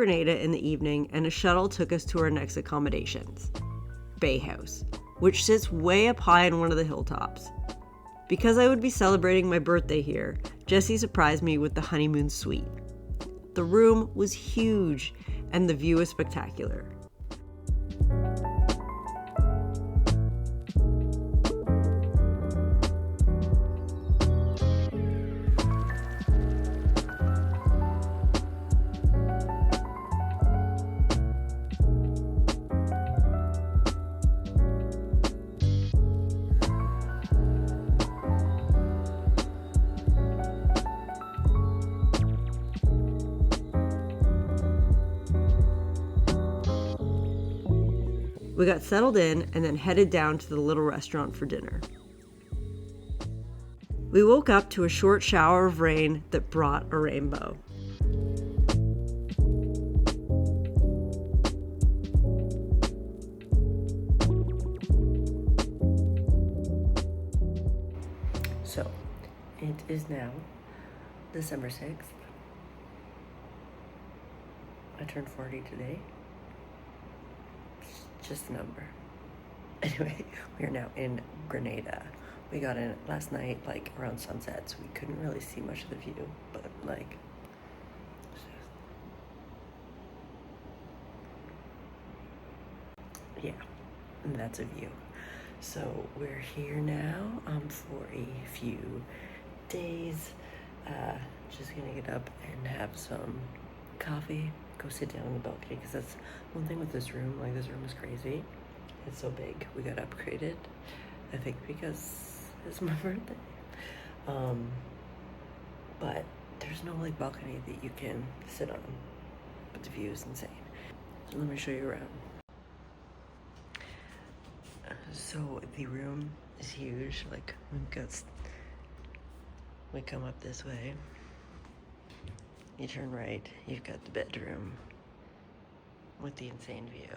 Grenada in the evening and a shuttle took us to our next accommodations, Bay House, which sits way up high on one of the hilltops. Because I would be celebrating my birthday here, Jessie surprised me with the honeymoon suite. The room was huge and the view was spectacular. We got settled in and then headed down to the little restaurant for dinner. We woke up to a short shower of rain that brought a rainbow. So, it is now December 6th. I turned 40 today. Just a number. Anyway, we are now in Grenada. We got in last night, like around sunset, so we couldn't really see much of the view, but like, yeah, and that's a view. So we're here now for a few days. Just gonna get up and have some coffee, go sit down on the balcony, because that's one thing with this room. Like, this room is crazy. It's so big. We got upgraded, I think, because it's my birthday. But there's no like balcony that you can sit on, but the view is insane. So let me show you around. So the room is huge. Like, we come up this way. You turn right, you've got the bedroom with the insane view.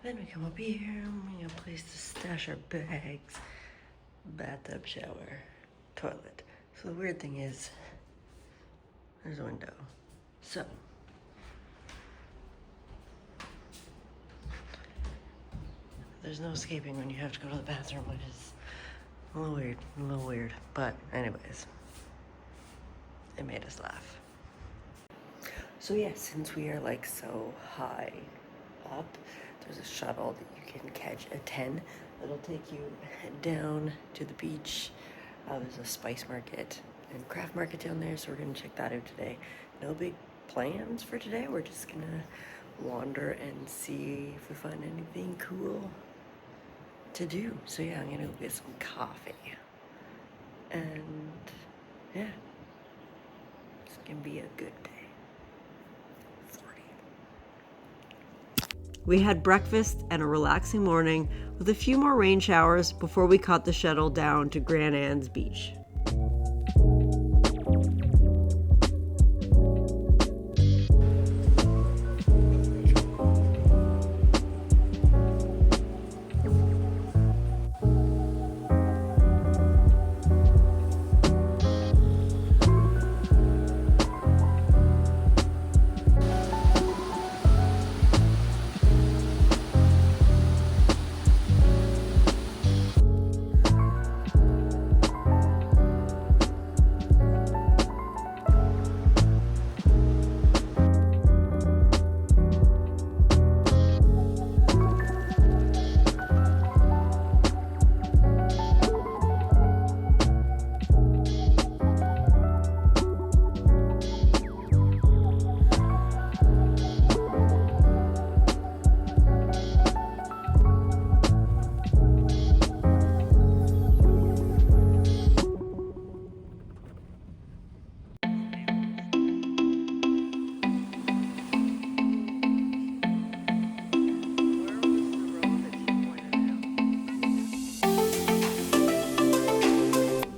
Then we come up here, we got a place to stash our bags, bathtub, shower, toilet. So the weird thing is, there's a window. So, there's no escaping when you have to go to the bathroom, which is a little weird, but anyways, it made us laugh. So yeah, since we are like so high up, there's a shuttle that you can catch at 10. It'll take you down to the beach. There's a spice market and craft market down there, so we're gonna check that out today. No big plans for today. We're just gonna wander and see if we find anything cool to do. So yeah, I'm gonna go get some coffee, and yeah, it's gonna be a good day. 40. We had breakfast and a relaxing morning with a few more rain showers before we caught the shuttle down to Grand Anne's beach.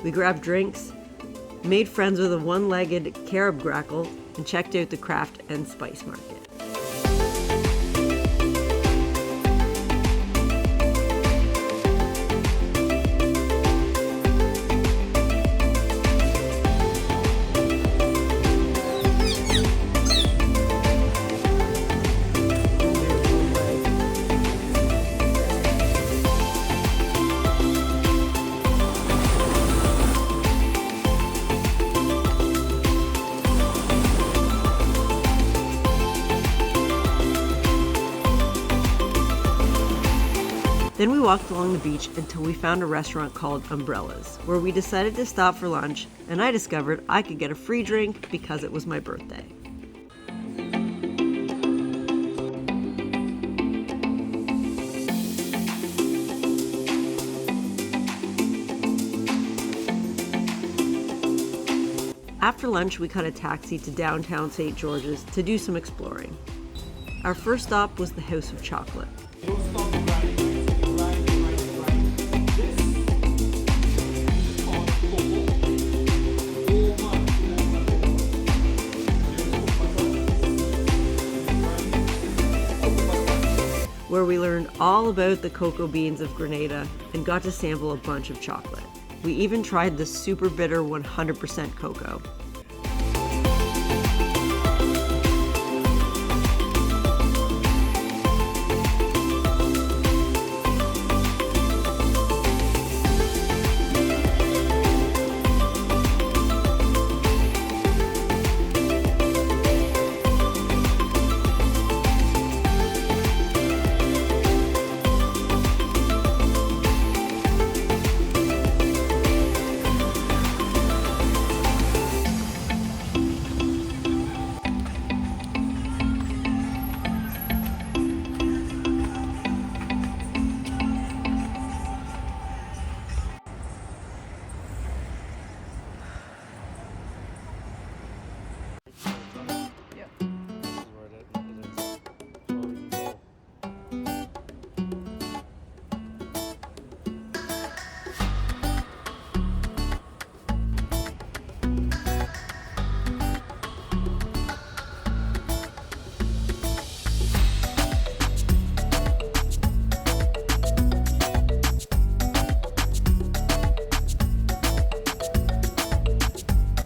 We grabbed drinks, made friends with a one-legged carob grackle, and checked out the craft and spice market. Then we walked along the beach until we found a restaurant called Umbrellas, where we decided to stop for lunch, and I discovered I could get a free drink because it was my birthday. After lunch, we caught a taxi to downtown St. George's to do some exploring. Our first stop was the House of Chocolate. Where we learned all about the cocoa beans of Grenada and got to sample a bunch of chocolate. We even tried the super bitter 100% cocoa.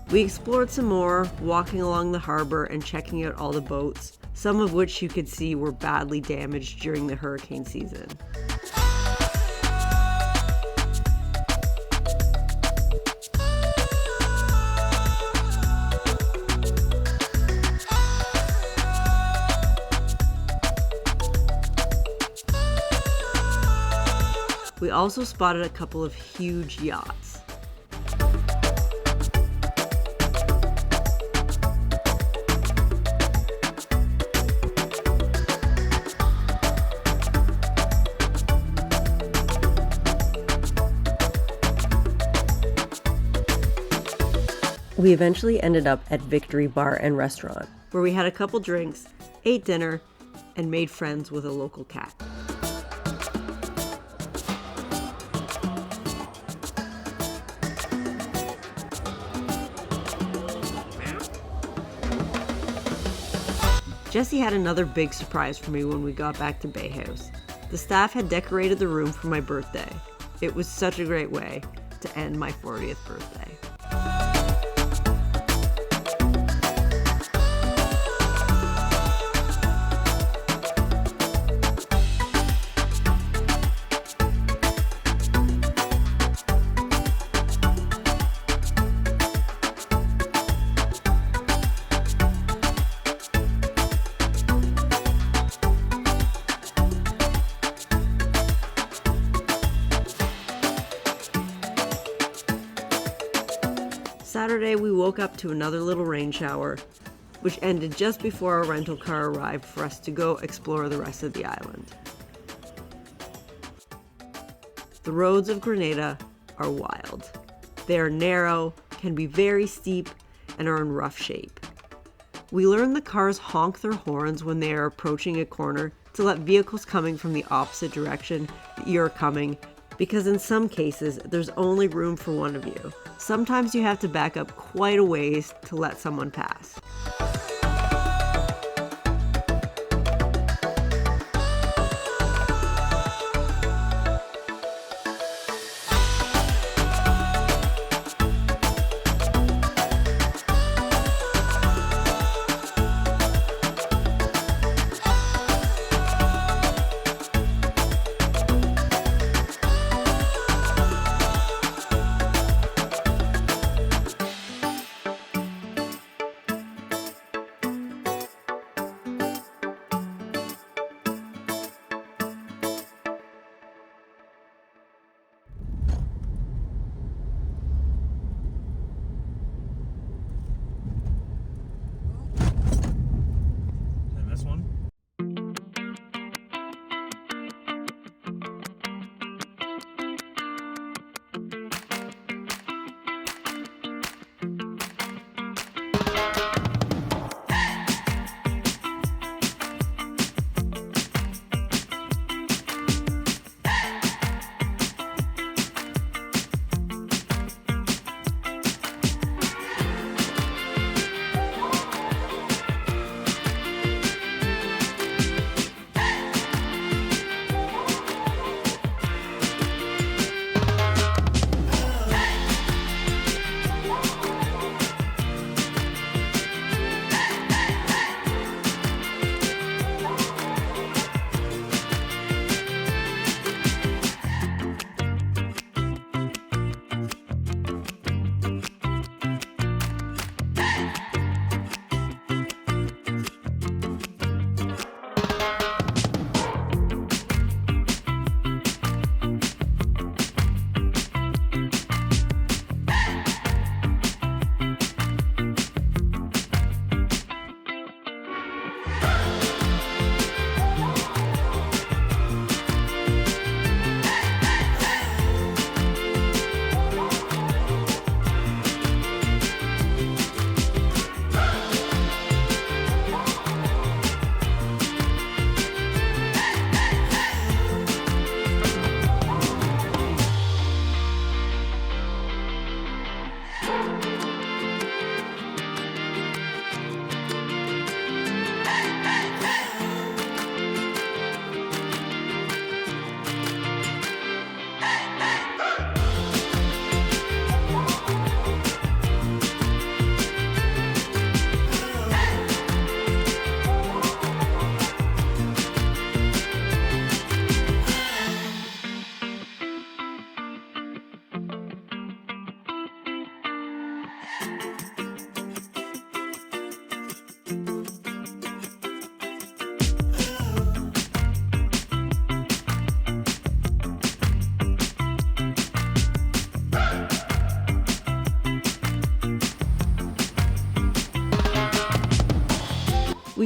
We explored some more, walking along the harbor and checking out all the boats, some of which you could see were badly damaged during the hurricane season. We also spotted a couple of huge yachts. We eventually ended up at Victory Bar and Restaurant, where we had a couple drinks, ate dinner, and made friends with a local cat. Jesse had another big surprise for me when we got back to Bay House. The staff had decorated the room for my birthday. It was such a great way to end my 40th birthday. Saturday, we woke up to another little rain shower, which ended just before our rental car arrived for us to go explore the rest of the island. The roads of Grenada are wild. They are narrow, can be very steep, and are in rough shape. We learned the cars honk their horns when they are approaching a corner to let vehicles coming from the opposite direction that you are coming, because in some cases, there's only room for one of you. Sometimes you have to back up quite a ways to let someone pass.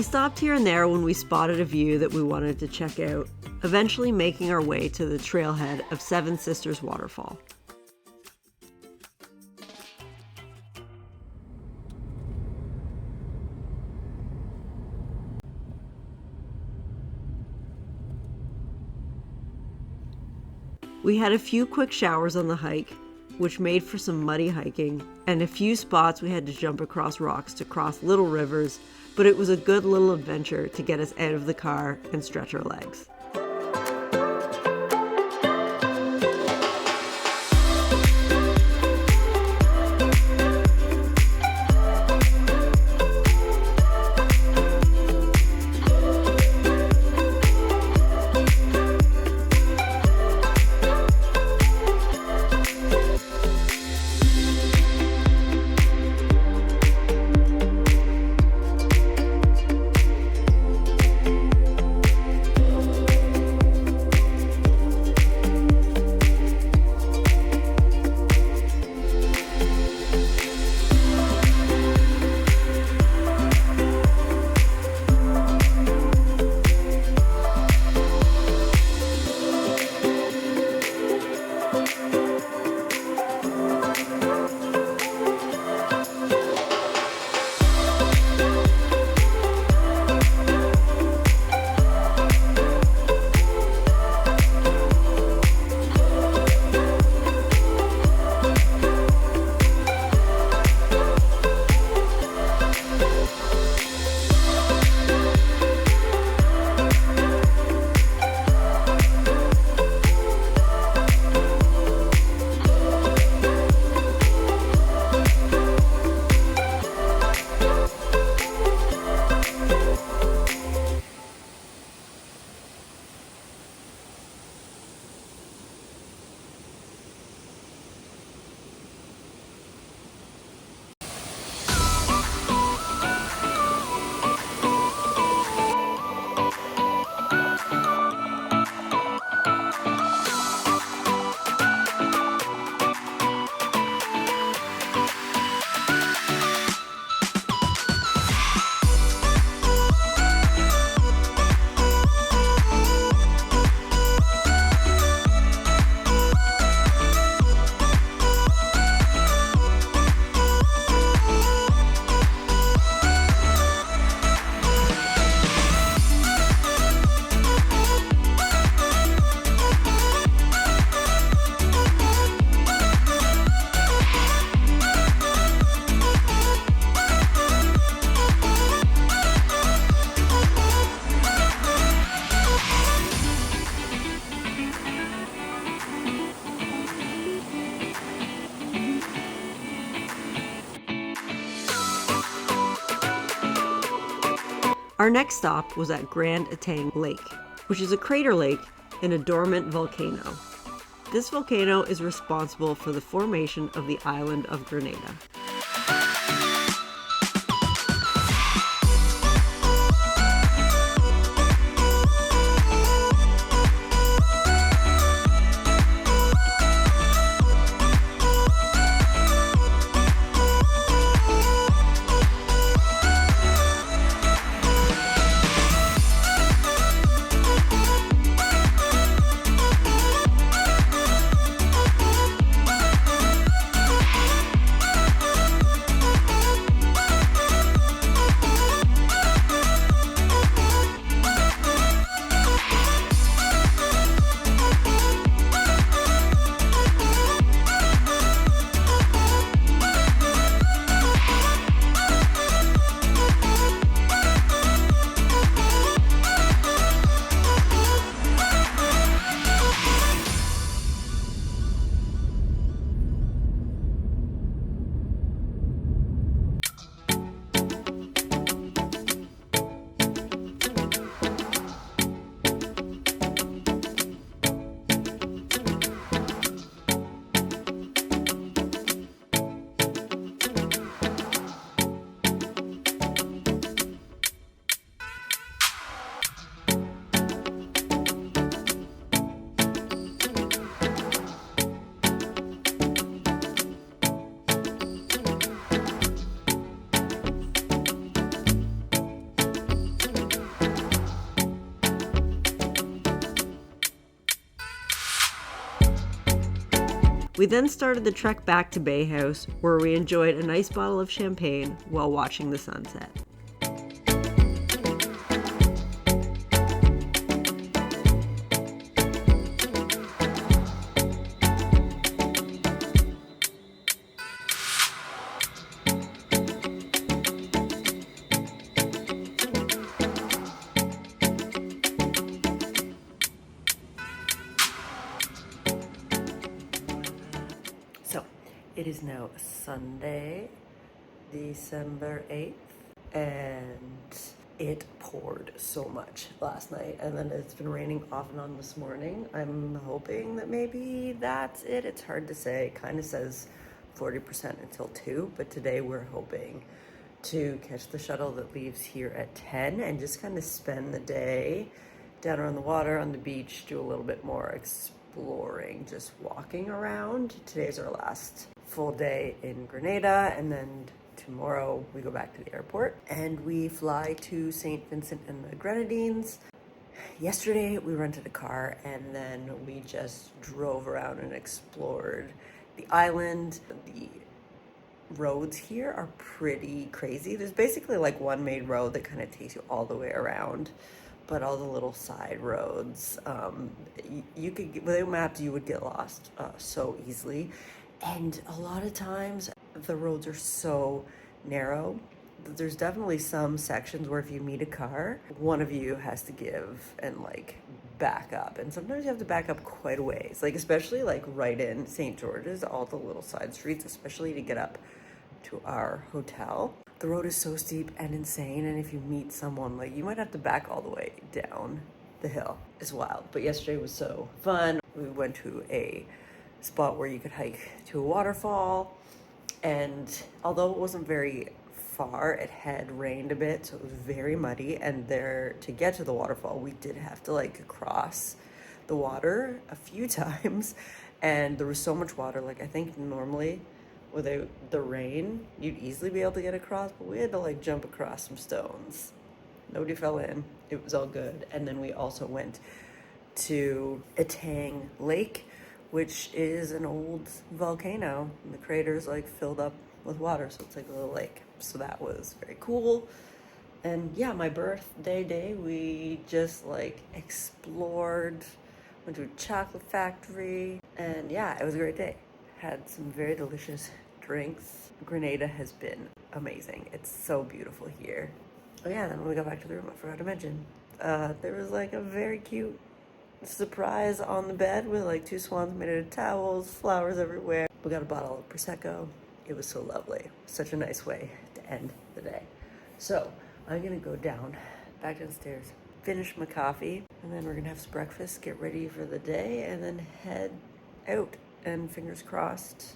We stopped here and there when we spotted a view that we wanted to check out, eventually making our way to the trailhead of Seven Sisters Waterfall. We had a few quick showers on the hike, which made for some muddy hiking, and a few spots we had to jump across rocks to cross little rivers, but it was a good little adventure to get us out of the car and stretch our legs. Our next stop was at Grand Etang Lake, which is a crater lake in a dormant volcano. This volcano is responsible for the formation of the island of Grenada. We then started the trek back to Bay House, where we enjoyed a nice bottle of champagne while watching the sunset. So, it is now Sunday, December 8th, and it poured so much last night, and then it's been raining off and on this morning. I'm hoping that maybe that's it. It's hard to say. It kind of says 40% until 2, but today we're hoping to catch the shuttle that leaves here at 10 and just kind of spend the day down around the water on the beach, do a little bit more exploring, just walking around. Today's our last full day in Grenada, and then tomorrow we go back to the airport and we fly to St. Vincent and the Grenadines. Yesterday we rented a car and then we just drove around and explored the island. The roads here are pretty crazy. There's basically like one main road that kind of takes you all the way around, but all the little side roads, you could, without maps, you would get lost so easily. And a lot of times the roads are so narrow. There's definitely some sections where if you meet a car, one of you has to give and like back up. And sometimes you have to back up quite a ways, like especially like right in St. George's, all the little side streets, especially to get up to our hotel. The road is so steep and insane, and if you meet someone, like you might have to back all the way down the hill. It's wild. But yesterday was so fun. We went to a spot where you could hike to a waterfall, and although it wasn't very far, it had rained a bit, so it was very muddy, and there to get to the waterfall we did have to like cross the water a few times, and there was so much water. Like I think normally without the rain you'd easily be able to get across, but we had to like jump across some stones. Nobody fell in. It was all good. And then we also went to Etang Lake, which is an old volcano. And the crater's like filled up with water, so it's like a little lake. So that was very cool. And yeah, my birthday day, we just like explored, went to a chocolate factory, and yeah, it was a great day. Had some very delicious drinks. Grenada has been amazing. It's so beautiful here. Oh yeah, then when we got back to the room, I forgot to mention, there was like a very cute surprise on the bed with like 2 swans made out of towels, flowers everywhere. We got a bottle of Prosecco. It was so lovely. Such a nice way to end the day. So I'm gonna go back downstairs, finish my coffee, and then we're gonna have some breakfast, get ready for the day, and then head out. And fingers crossed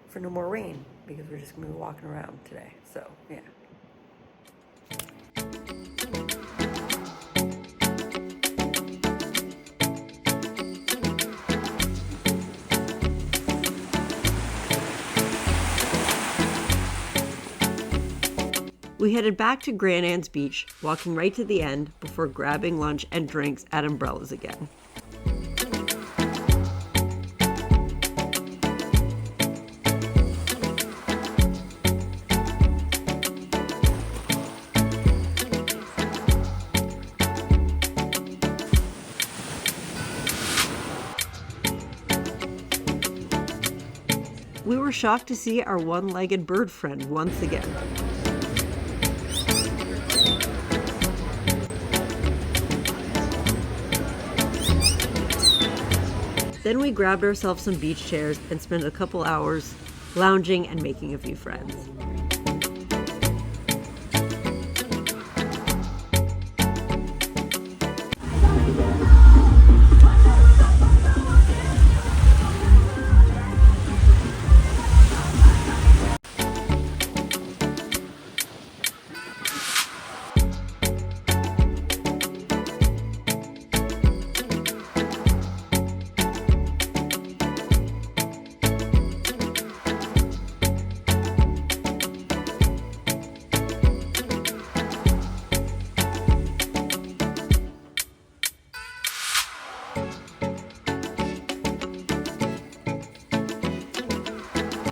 for no more rain, because we're just gonna be walking around today. So yeah. We headed back to Grand Anne's Beach, walking right to the end before grabbing lunch and drinks at Umbrellas again. We were shocked to see our one-legged bird friend once again. Then we grabbed ourselves some beach chairs and spent a couple hours lounging and making a few friends.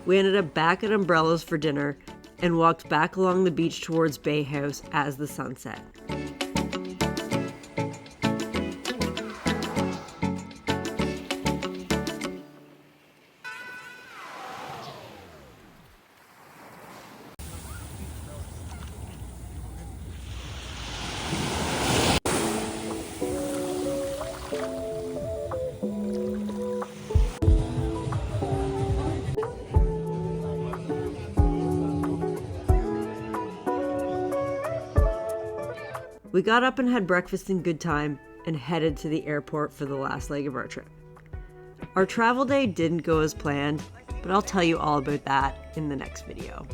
We ended up back at Umbrellas for dinner and walked back along the beach towards Bay House as the sun set. We got up and had breakfast in good time and headed to the airport for the last leg of our trip. Our travel day didn't go as planned, but I'll tell you all about that in the next video.